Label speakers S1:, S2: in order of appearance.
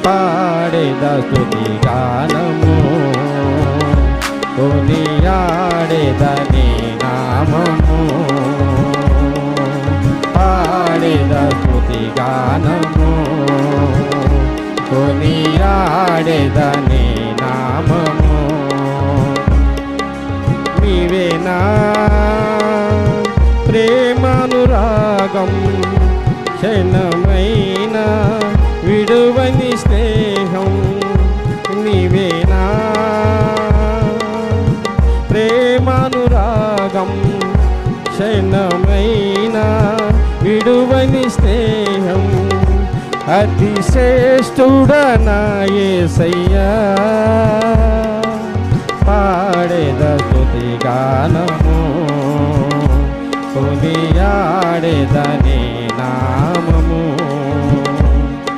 S1: పాడేద స్తుతి గానము కొనియాడేద నీ నామము పాడేద స్తుతి గానము కొనియాడేద నీ నామము నీవేనా ప్రేమానురాగం క్షణమైన విడువని స్నేహం నీవేనా ప్రేమానురాగం క్షణమైన విడువని స్నేహం అతి శ్రేష్ఠుడనా యేసయ్యా పాడేద స్తుతి గానం